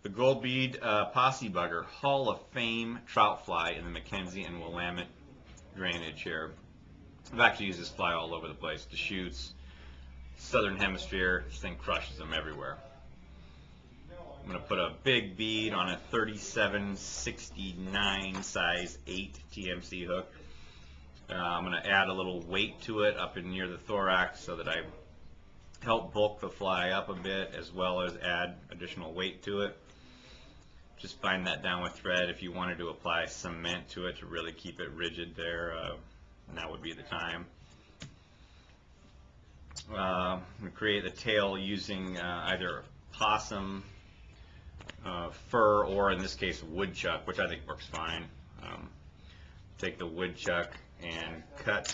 The gold bead Possie bugger, Hall of Fame trout fly in the Mackenzie and Willamette drainage here. I've actually used this fly all over the place. Deschutes, southern hemisphere, this thing crushes them everywhere. I'm going to put a big bead on a 3769 size 8 TMC hook. I'm going to add a little weight to it up in near the thorax so that I help bulk the fly up a bit as well as add additional weight to it. Just bind that down with thread. If you wanted to apply cement to it to really keep it rigid there, now would be the time. I'm going to create the tail using either possum, fur, or in this case woodchuck, which I think works fine. Take the woodchuck and cut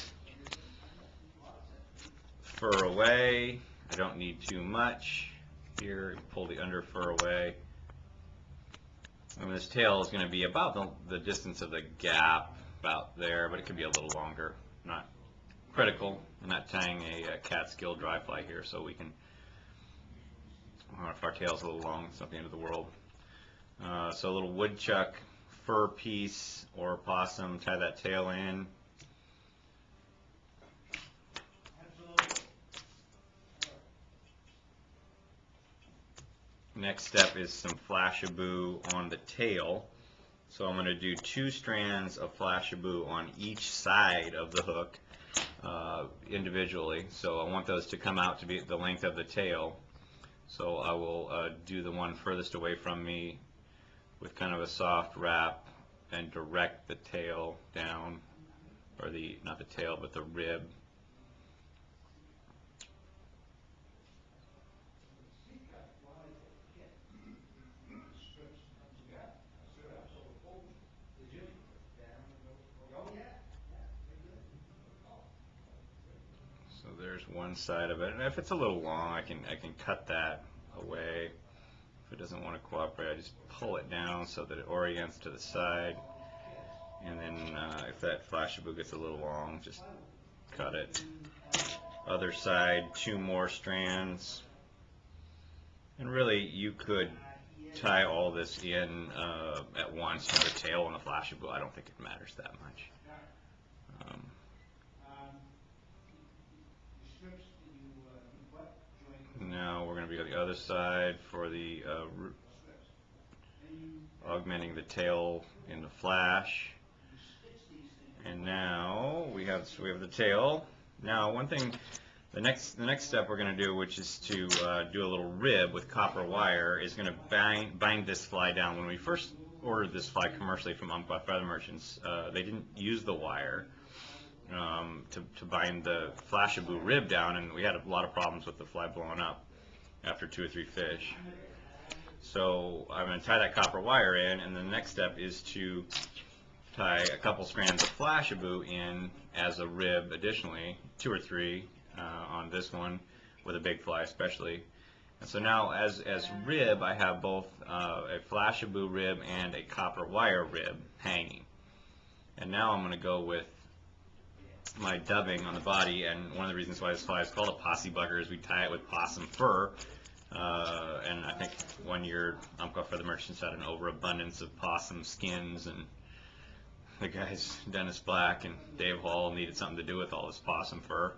fur away. I don't need too much here. Pull the under fur away. And this tail is going to be about the distance of the gap, about there, but it could be a little longer. Not critical. I'm not tying a catskill dry fly here, so we can, if our tail's a little long, it's not the end of the world. So a little woodchuck fur piece or possum, tie that tail in. Next step is some flashabou on the tail. So I'm going to do 2 strands of flashabou on each side of the hook individually. So I want those to come out to be the length of the tail. So I will do the one furthest away from me with kind of a soft wrap and direct the tail down, or not the tail but the rib. So there's one side of it, and if it's a little long, I can cut that away. If it doesn't want to cooperate, I just pull it down so that it orients to the side, and then if that flashabou gets a little long, just cut it. Other side, 2 more strands, and really you could tie all this in at once, the tail and the flashabou. I don't think it matters that much. Now we're going to be on the other side for the augmenting the tail in the flash. And now we have the tail. Now one thing, the next step we're going to do, which is to do a little rib with copper wire, is going to bind this fly down. When we first ordered this fly commercially from Umpqua Feather Merchants, they didn't use the wire to bind the flashabou rib down, and we had a lot of problems with the fly blowing up after 2 or 3 fish. So I'm going to tie that copper wire in, and the next step is to tie a couple strands of flashabou in as a rib additionally, 2 or 3 on this one with a big fly especially. And so now as rib, I have both a flashabou rib and a copper wire rib hanging. And now I'm going to go with my dubbing on the body, and one of the reasons why this fly is called a Possie bugger is we tie it with possum fur, and I think one year Umpqua Feather Merchants had an overabundance of possum skins, and the guys Dennis Black and Dave Hall needed something to do with all this possum fur,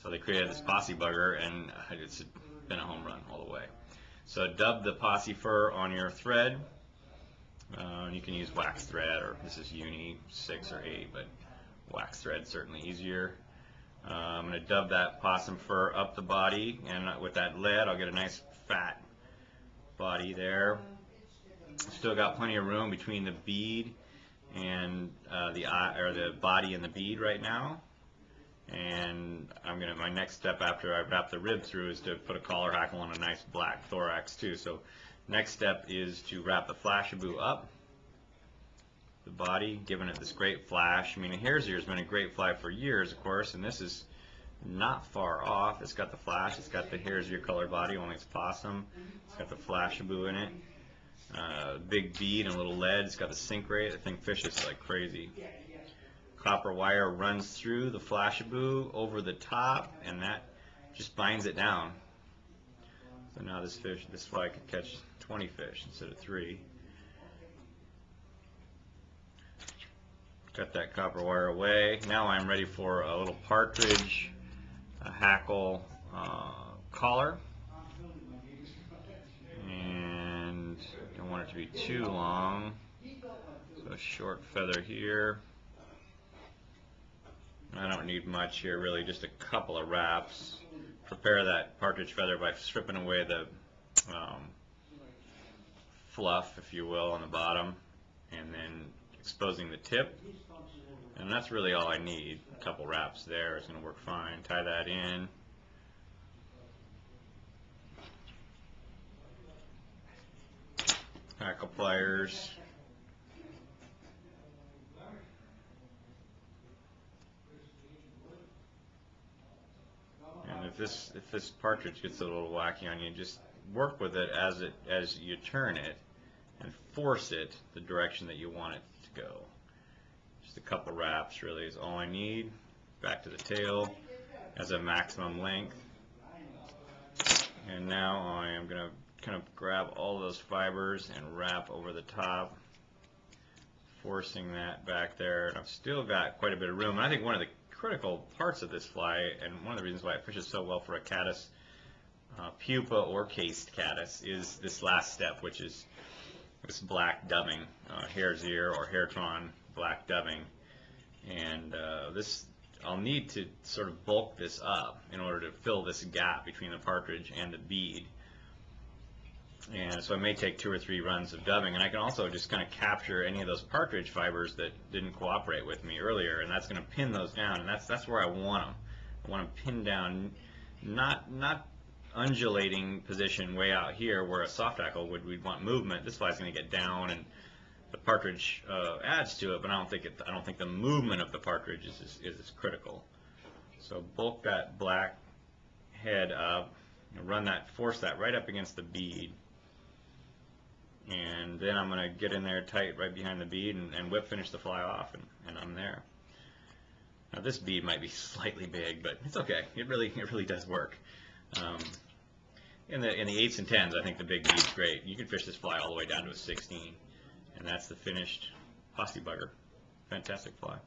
so they created this Possie bugger, and it's been a home run all the way. So dub the Possie fur on your thread. You can use wax thread, or this is uni 6 or 8, but wax thread certainly easier. I'm going to dub that possum fur up the body, and with that lead I'll get a nice fat body there. Still got plenty of room between the bead and the body and the bead right now. And my next step after I wrap the rib through is to put a collar hackle on a nice black thorax too. So next step is to wrap the flashabou up the body, giving it this great flash. I mean, a hare's ear has been a great fly for years, of course, and this is not far off. It's got the flash, it's got the hare's ear color body, only it's possum. It's got the flashabou in it. Big bead and a little lead. It's got the sink rate. The thing fishes like crazy. Copper wire runs through the flashabou over the top, and that just binds it down. So now this fly could catch 20 fish instead of 3. Got that copper wire away. Now I'm ready for a little partridge, a hackle collar, and don't want it to be too long, so a short feather here. I don't need much here really, just a couple of wraps. Prepare that partridge feather by stripping away the fluff, if you will, on the bottom, and then exposing the tip. And that's really all I need. A couple wraps there is going to work fine. Tie that in. Hackle pliers. And if this partridge gets a little wacky on you, just work with it as you turn it and force it the direction that you want it to go. Just a couple wraps really is all I need. Back to the tail as a maximum length. And now I am going to kind of grab all those fibers and wrap over the top, forcing that back there. And I've still got quite a bit of room. And I think one of the critical parts of this fly, and one of the reasons why it fishes so well for a caddis, pupa or cased caddis, is this last step, which is this black dubbing, hare's ear or hairtron black dubbing. And this, I'll need to sort of bulk this up in order to fill this gap between the partridge and the bead. And so it may take 2 or 3 runs of dubbing, and I can also just kind of capture any of those partridge fibers that didn't cooperate with me earlier, and that's going to pin those down, and that's where I want them. I want them pinned down, not undulating position way out here where a soft hackle we'd want movement. This fly's going to get down, and the partridge adds to it, but I don't think the movement of the partridge is as critical. So bulk that black head up, force that right up against the bead. And then I'm going to get in there tight right behind the bead and whip finish the fly off, and I'm there. Now this bead might be slightly big, but it's okay. It really does work. In the 8s and 10s, I think the big bead's great. You can fish this fly all the way down to a 16, and that's the finished Possie bugger. Fantastic fly.